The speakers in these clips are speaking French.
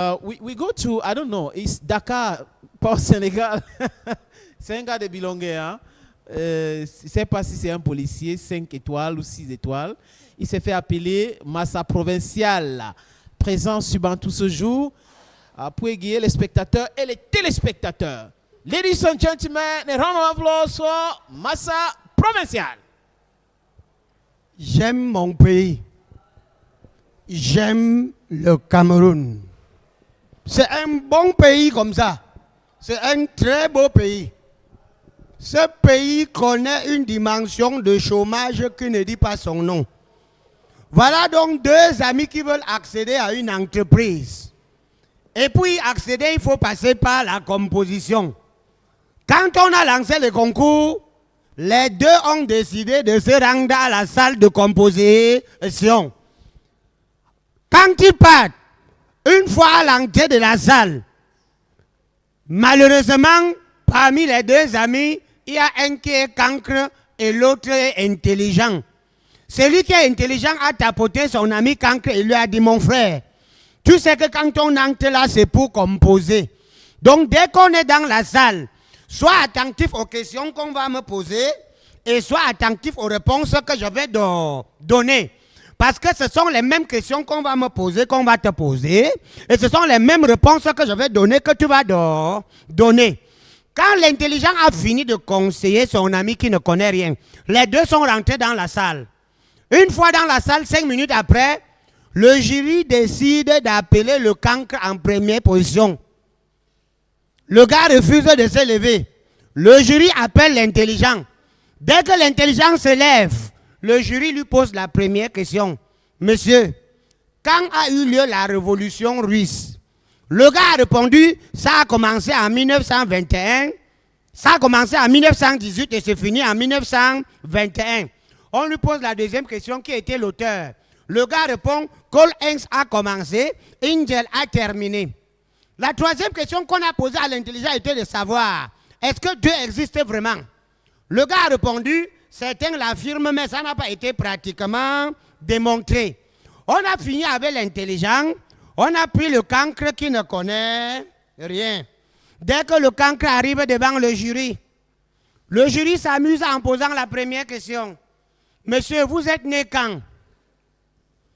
We go to, I don't know, it's Dakar, pas Sénégal. C'est un gars de Bilongué. Hein? Je ne sais pas si c'est un policier, 5 étoiles ou 6 étoiles. Il s'est fait appeler Massa Provincial. Présent sur tout ce jour pour égayer les spectateurs et les téléspectateurs. Ladies and gentlemen, a round of applause for Massa Provincial. J'aime mon pays. J'aime le Cameroun. C'est un bon pays comme ça. C'est un très beau pays. Ce pays connaît une dimension de chômage qui ne dit pas son nom. Voilà donc deux amis qui veulent accéder à une entreprise. Et puis accéder, il faut passer par la composition. Quand on a lancé le concours, les deux ont décidé de se rendre à la salle de composition. Quand ils partent, une fois à l'entrée de la salle, malheureusement, parmi les deux amis, il y a un qui est cancre et l'autre est intelligent. Celui qui est intelligent a tapoté son ami cancre et lui a dit, mon frère, tu sais que quand on entre là, c'est pour composer. Donc dès qu'on est dans la salle, sois attentif aux questions qu'on va me poser et sois attentif aux réponses que je vais donner. Parce que ce sont les mêmes questions qu'on va me poser, qu'on va te poser. Et ce sont les mêmes réponses que je vais donner, que tu vas donner. Quand l'intelligent a fini de conseiller son ami qui ne connaît rien, les deux sont rentrés dans la salle. Une fois dans la salle, 5 minutes après, le jury décide d'appeler le cancre en première position. Le gars refuse de se lever. Le jury appelle l'intelligent. Dès que l'intelligent se lève, le jury lui pose la première question. Monsieur, quand a eu lieu la révolution russe? Le gars a répondu, ça a commencé en 1921, ça a commencé en 1918 et c'est fini en 1921. On lui pose la deuxième question, qui était l'auteur? Le gars répond, Cole Hens a commencé, Angel a terminé. La troisième question qu'on a posée à l'intelligent était de savoir, est-ce que Dieu existe vraiment? Le gars a répondu, certains l'affirment, mais ça n'a pas été pratiquement démontré. On a fini avec l'intelligent, on a pris le cancre qui ne connaît rien. Dès que le cancre arrive devant le jury s'amuse en posant la première question. Monsieur, vous êtes né quand?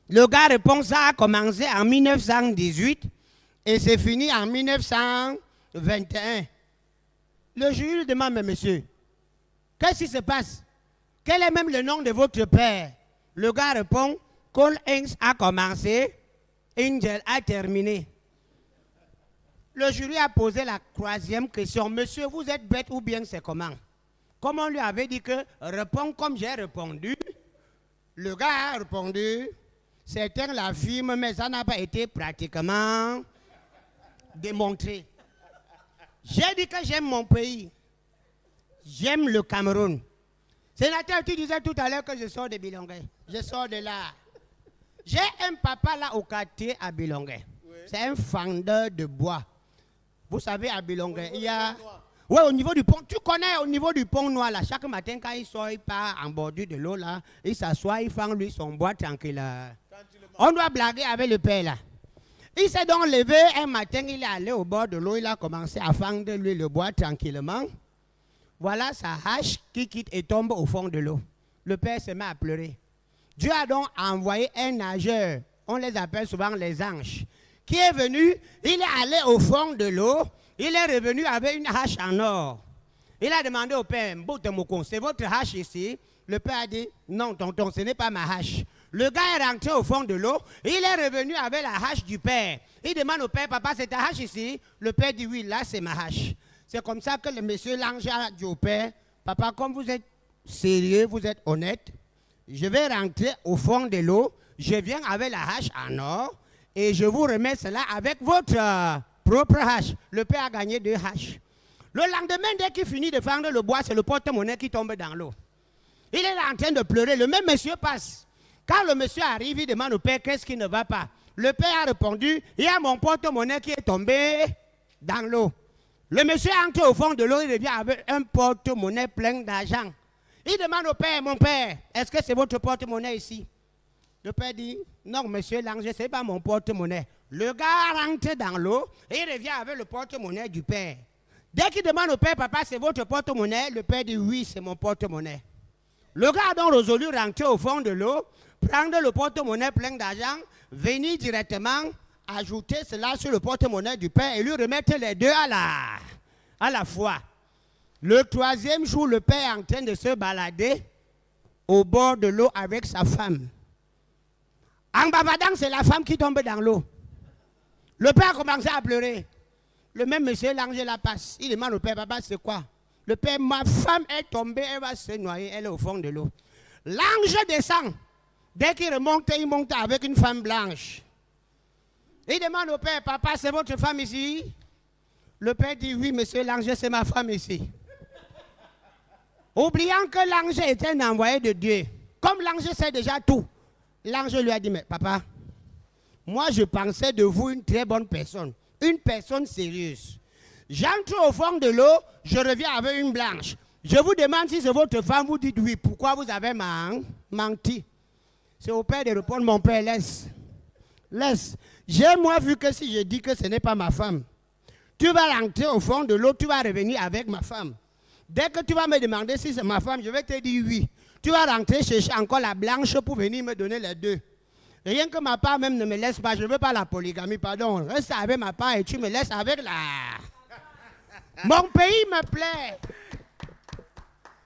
Le gars répond, ça a commencé en 1918 et c'est fini en 1921. Le jury lui demande, mais monsieur, qu'est-ce qui se passe? Quel est même le nom de votre père? Le gars répond, Cole Hens a commencé, Angel a terminé. Le jury a posé la troisième question. Monsieur, vous êtes bête ou bien c'est comment? Comme on lui avait dit que réponds comme j'ai répondu, le gars a répondu, certains l'affirment, mais ça n'a pas été pratiquement démontré. J'ai dit que j'aime mon pays. J'aime le Cameroun. Sénateur, tu disais tout à l'heure que je sors de Bilongué. Je sors de là. J'ai un papa là au quartier à Bilongué. Oui. C'est un fendeur de bois. Vous savez, à Bilongué, il y a... Oui, au niveau du pont. Tu connais au niveau du pont noir là. Chaque matin, quand il sort, il part en bordure de l'eau là. Il s'assoit, il fend lui son bois tranquille. On doit blaguer avec le père là. Il s'est donc levé un matin, il est allé au bord de l'eau. Il a commencé à fendre lui le bois tranquillement. Voilà sa hache qui quitte et tombe au fond de l'eau. Le père se met à pleurer. Dieu a donc envoyé un nageur, on les appelle souvent les anges, qui est venu, il est allé au fond de l'eau, il est revenu avec une hache en or. Il a demandé au père, c'est votre hache ici? Le père a dit, non tonton, ce n'est pas ma hache. Le gars est rentré au fond de l'eau, il est revenu avec la hache du père. Il demande au père, papa, c'est ta hache ici? Le père dit, oui, là c'est ma hache. C'est comme ça que le monsieur l'ange a dit au père, papa, comme vous êtes sérieux, vous êtes honnête, je vais rentrer au fond de l'eau, je viens avec la hache en or et je vous remets cela avec votre propre hache. Le père a gagné 2 haches. Le lendemain, dès qu'il finit de fendre le bois, c'est le porte-monnaie qui tombe dans l'eau. Il est en train de pleurer, le même monsieur passe. Quand le monsieur arrive, il demande au père qu'est-ce qui ne va pas. Le père a répondu, il y a mon porte-monnaie qui est tombé dans l'eau. Le monsieur entre au fond de l'eau, il revient avec un porte-monnaie plein d'argent. Il demande au père, mon père, est-ce que c'est votre porte-monnaie ici? Le père dit, non monsieur l'ange, ce n'est pas mon porte-monnaie. Le gars rentre dans l'eau et il revient avec le porte-monnaie du père. Dès qu'il demande au père, papa, c'est votre porte-monnaie? Le père dit, oui, c'est mon porte-monnaie. Le gars a donc résolu rentrer au fond de l'eau, prendre le porte-monnaie plein d'argent, venir directement ajouter cela sur le porte-monnaie du père et lui remettre les deux à la fois. Le troisième jour, le père est en train de se balader au bord de l'eau avec sa femme. En bavardant, c'est la femme qui tombe dans l'eau. Le père a commencé à pleurer. Le même monsieur, l'ange la passe. Il demande au père, papa, c'est quoi? Le père, ma femme est tombée, elle va se noyer, elle est au fond de l'eau. L'ange descend. Dès qu'il remonte, il monte avec une femme blanche. Il demande au père, papa, c'est votre femme ici? Le père dit, oui, monsieur l'ange, c'est ma femme ici. Oubliant que l'ange était un envoyé de Dieu. Comme l'ange sait déjà tout, l'ange lui a dit, mais papa, moi je pensais de vous une très bonne personne, une personne sérieuse. J'entre au fond de l'eau, je reviens avec une blanche. Je vous demande si c'est votre femme, vous dites oui. Pourquoi vous avez menti? C'est au père de répondre, mon père, laisse. Laisse. J'ai moi vu que si je dis que ce n'est pas ma femme, tu vas rentrer au fond de l'eau, tu vas revenir avec ma femme. Dès que tu vas me demander si c'est ma femme, je vais te dire oui. Tu vas rentrer chercher encore la blanche pour venir me donner les deux. Rien que ma part même ne me laisse pas, je ne veux pas la polygamie, pardon. Reste avec ma part et tu me laisses avec la... Mon pays me plaît.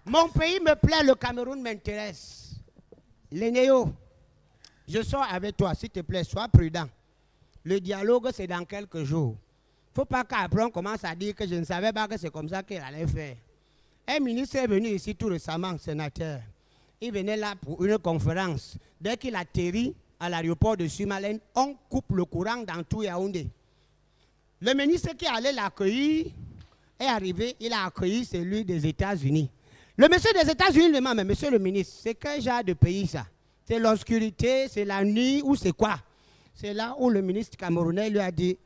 Mon pays me plaît, le Cameroun m'intéresse. Lénéo, je sors avec toi, s'il te plaît, sois prudent. Le dialogue, c'est dans quelques jours. Il ne faut pas qu'après on commence à dire que je ne savais pas que c'est comme ça qu'il allait faire. Un ministre est venu ici tout récemment, sénateur. Il venait là pour une conférence. Dès qu'il atterrit à l'aéroport de Sumalène, on coupe le courant dans tout Yaoundé. Le ministre qui allait l'accueillir est arrivé, il a accueilli celui des États-Unis. Le monsieur des États-Unis demande, mais monsieur le ministre, c'est quel genre de pays ça? C'est l'obscurité, c'est la nuit ou c'est quoi? C'est là où le ministre camerounais lui a dit,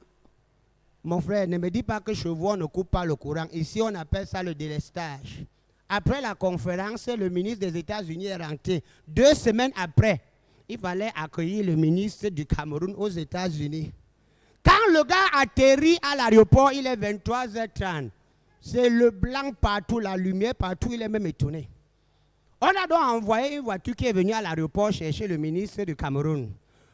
mon frère, ne me dis pas que chez vous, on ne coupe pas le courant. Ici, on appelle ça le délestage. Après la conférence, le ministre des États-Unis est rentré. 2 semaines après, il fallait accueillir le ministre du Cameroun aux États-Unis. Quand le gars atterrit à l'aéroport, il est 23h30. C'est le blanc partout, la lumière partout, il est même étonné. On a donc envoyé une voiture qui est venue à l'aéroport chercher le ministre du Cameroun.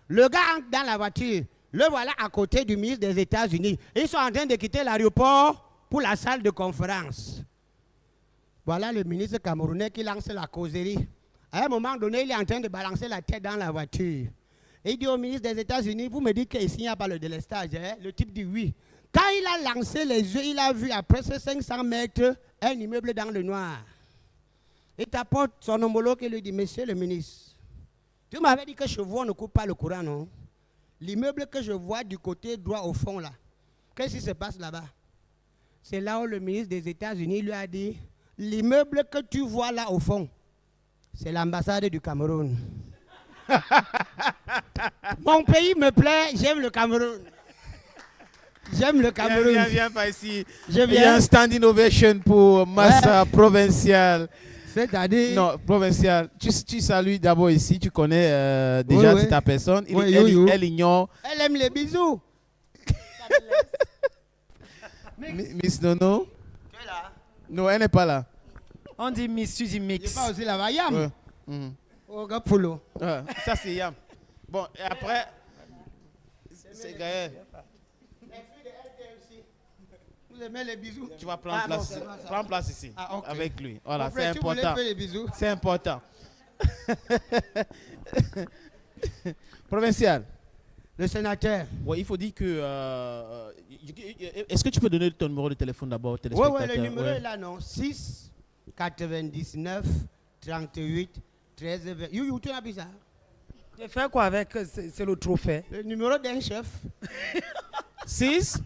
Le gars entre dans la voiture. Le voilà à côté du ministre des États-Unis. Ils sont en train de quitter l'aéroport pour la salle de conférence. Voilà le ministre camerounais qui lance la causerie. À un moment donné, il est en train de balancer la tête dans la voiture. Il dit au ministre des États-Unis, vous me dites qu'ici il n'y a pas le délestage. Hein? Le type dit oui. Quand il a lancé les yeux, il a vu après ces 500 mètres un immeuble dans le noir. Il t'apporte son homologue et lui dit, monsieur le ministre, tu m'avais dit que chez vous on ne coupe pas le courant, non? L'immeuble que je vois du côté droit au fond là, qu'est-ce qui se passe là-bas? C'est là où le ministre des États-Unis lui a dit, l'immeuble que tu vois là au fond, c'est l'ambassade du Cameroun. Mon pays me plaît, j'aime le Cameroun. J'aime le Cameroun. Viens par ici. Je Il y a un stand innovation pour Massa provincial. C'est-à-dire... Non, provincial. Tu salues d'abord ici, tu connais déjà oui. ta personne. Elle ignore. Elle aime les bisous. Miss Nono. Tu es là? Non, elle n'est pas là. On dit Miss, tu dis Il mix. n'est pas aussi là-bas. Yam. Ouais. Mhm. Oh, gars, Polo. Ça, c'est Yam. Bon, et après, c'est Gaël. Vous aimez les bisous? Tu vas prendre place. Prends place ici. Ah, ok. Avec lui. Voilà, Mon c'est frère, tu voulais important. faire les bisous? C'est important. Provincial. Le sénateur. Ouais, il faut dire que. Est-ce que tu peux donner ton numéro de téléphone d'abord au téléspectateur? Oui, le numéro est là, non? 6 99 38 13 20. You, tu as vu ça? Tu fais quoi avec? C'est le trophée. Le numéro d'un chef. 6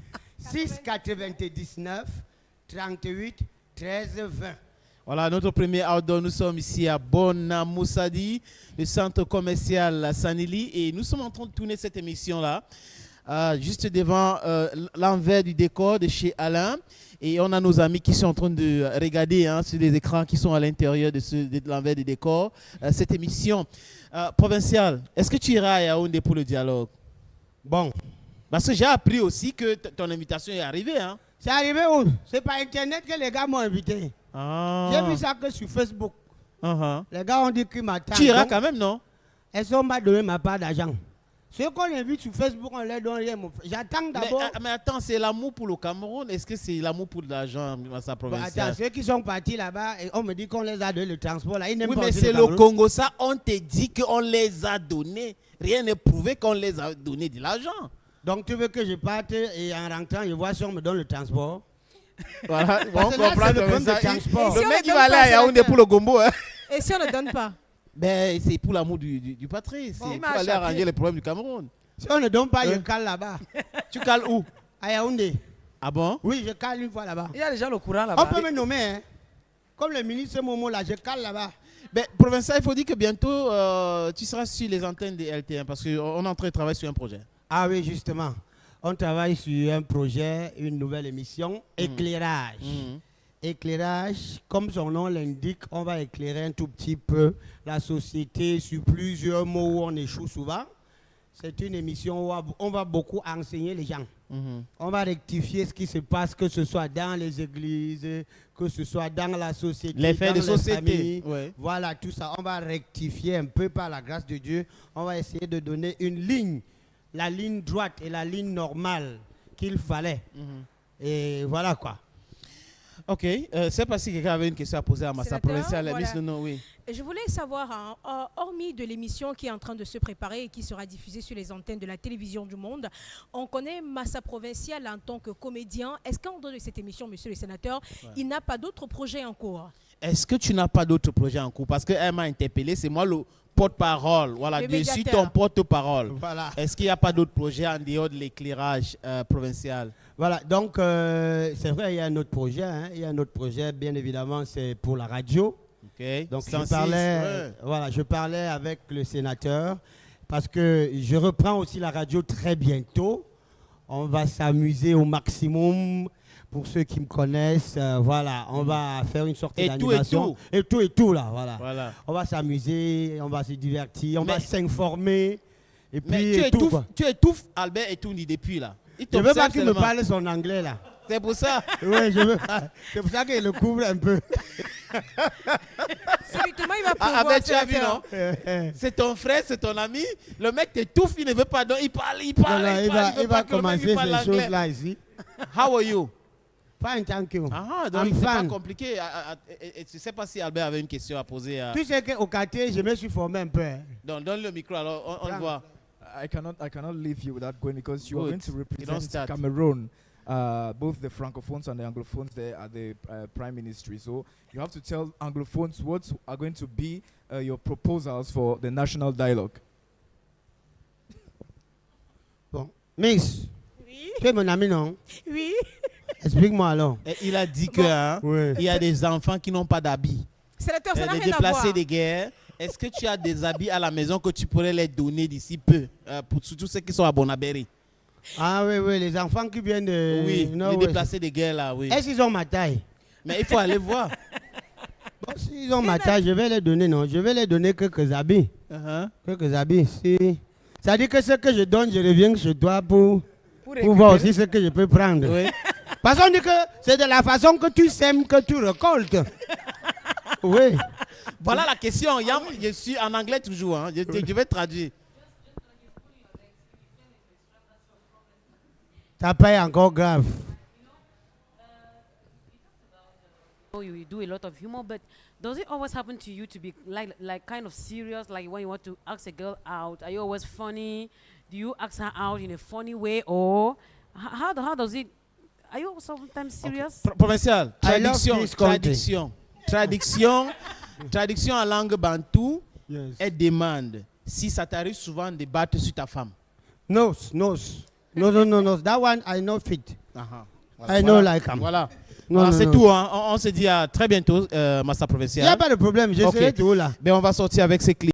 99 38 13 20. Voilà, notre premier outdoor. Nous sommes ici à Bona Moussadi, le centre commercial Sanili, et nous sommes en train de tourner cette émission-là, juste devant l'envers du décor de chez Alain. Et on a nos amis qui sont en train de regarder sur les écrans qui sont à l'intérieur de l'envers du décor cette émission. Provincial, est-ce que tu iras à Yaoundé pour le dialogue? Bon, Parce que j'ai appris aussi que ton invitation est arrivée. Hein? C'est arrivé où? C'est par Internet que les gars m'ont invité. Ah. J'ai vu ça que sur Facebook. Uh-huh. Les gars ont dit qu'ils m'attendent. Tu iras Donc, quand même, non? elles sont pas donné ma part d'argent. Ceux qu'on invite sur Facebook, on leur donne rien. J'attends d'abord. Mais attends, c'est l'amour pour le Cameroun. Est-ce que c'est l'amour pour l'argent, sa provinciale? Attends, ceux qui sont partis là-bas, on me dit qu'on les a donné le transport là. Ils n'aiment Oui, pas mais aussi c'est le Cameroun. Congo, ça, on te dit qu'on les a donnés. Rien n'est prouvé qu'on les a donné de l'argent. Donc tu veux que je parte et en rentrant, je vois si on me donne le transport. Voilà, on Parce que là, comprend c'est le comme problème ça. de transport. Et si Le on mec, ne il donne va aller pas, à c'est Yaoundé la pour le gombo. Hein. Et si on ne donne pas? Ben, c'est pour l'amour du patrie. C'est Bon, pour aller arranger les problèmes du Cameroun. Si on ne donne pas, je cale là-bas. Tu cales où? À Yaoundé. Ah bon? Oui, je cale une fois là-bas. Il y a déjà le courant On là-bas. peut me nommer, hein. Comme le ministre Momo là, je cale là-bas. Ben, provincial, il faut dire que bientôt, tu seras sur les antennes des LT1 parce qu'on est en train de travailler sur un projet. Ah oui, justement. On travaille sur un projet, une nouvelle émission, éclairage. Éclairage, comme son nom l'indique, on va éclairer un tout petit peu la société sur plusieurs mots où on échoue souvent. C'est une émission où on va beaucoup enseigner les gens. On va rectifier ce qui se passe, que ce soit dans les églises, que ce soit dans la société, Les faits dans de les société. familles. Ouais. Voilà, tout ça. On va rectifier un peu par la grâce de Dieu. On va essayer de donner une ligne, la ligne droite et la ligne normale qu'il fallait. Et voilà quoi. Ok, c'est parce que quelqu'un avait une question à poser à Massa Sénateur, provinciale. voilà. Miss Nono, oui. Je voulais savoir, hein, hormis de l'émission qui est en train de se préparer et qui sera diffusée sur les antennes de la télévision du monde, on connaît Massa Provincial en tant que comédien. Est-ce qu'en dehors de cette émission, monsieur le sénateur, il n'a pas d'autres projets en cours? Est-ce que tu n'as pas d'autres projets en cours? Parce qu'elle m'a interpellé, c'est moi le porte-parole. Voilà, Le je suis médiateur. ton porte-parole. Voilà. Est-ce qu'il n'y a pas d'autres projets en dehors de l'éclairage provincial? Voilà, donc c'est vrai, il y a un autre projet. Hein. Il y a un autre projet, bien évidemment, c'est pour la radio. Ok. Donc 106, je parlais avec le sénateur parce que je reprends aussi la radio très bientôt. On va s'amuser au maximum. Pour ceux qui me connaissent, voilà, on va faire une sorte Et d'animation. tout. Et tout là, voilà. Voilà. On va s'amuser, on va se divertir, on Mais- va s'informer. Et puis Mais et tout, quoi. tu étouffes Albert Etoundi depuis là. Il Je veux pas t'observe qu'il me seulement. parle son anglais là. C'est pour ça. Oui, je veux pas. C'est pour ça qu'il le couvre un peu. Subitement, il va Ah, pouvoir, ben, tu as vu, sénateur. non? C'est ton frère, c'est ton ami. Le mec t'étouffe, il ne veut pas. Donc il parle, il parle. Voilà, il parle, il veut va pas que le mec, commencer parle ces anglais. choses-là ici. How are you? Fine, thank you. Ah, donc I'm c'est pas fine. compliqué. Je ne sais pas si Albert avait une question à poser. Tu sais qu'au quartier, je me suis formé un peu. Hein. Donne le micro, alors on le voit. I cannot leave you without going because you are Good. going to You don't represent start. Cameroon. Both the francophones and the anglophones there at the prime ministry. So you have to tell anglophones what are going to be your proposals for the national dialogue. Bon. Miss, Oui, tu es mon ami, non? oui. Explique-moi alors. Et il a dit que Bon. hein, Oui. il y a des enfants qui n'ont pas d'habits. Sénateur, ça n'a Des rien à voir. déplacés de guerre. Est-ce que tu as des habits à la maison que tu pourrais les donner d'ici peu, pour surtout ceux qui sont à Bonabéry? Ah oui, oui, les enfants qui viennent de... Oui, Non, les ouais. déplacés de guerre là, oui. Est-ce qu'ils ont ma taille? Mais il faut aller voir. Bon, s'ils ont ma taille, je vais les donner, non? Je vais les donner quelques habits. Uh-huh. Quelques habits. Si... Ça dit que ce que je donne, je reviens chez toi pour Pour voir récupérer. aussi ce que je peux prendre. Oui. Parce qu'on dit que c'est de la façon que tu sèmes que tu récoltes. Oui. Voilà la question. Yam, je suis en anglais toujours. Hein. Je vais traduire. Ta paye encore grave. Oh, you do a lot of humor, but does it always happen to you to be like kind of serious? Like when you want to ask a girl out, are you always funny? Do you ask her out in a funny way, or how does it? Are you sometimes serious? Provincial. I love Traduction. this country. Traduction en langue bantou. Yes. Elle demande si ça t'arrive souvent de battre sur ta femme. Nose. No. That one I know fit. Uh-huh. I know like him. Voilà. Non, Voilà, non, c'est non. tout. Hein. On se dit à très bientôt, Massa Il n'y a Provincial. pas de problème. Je Ok. serai tout là. Ben, on va sortir avec ces clips.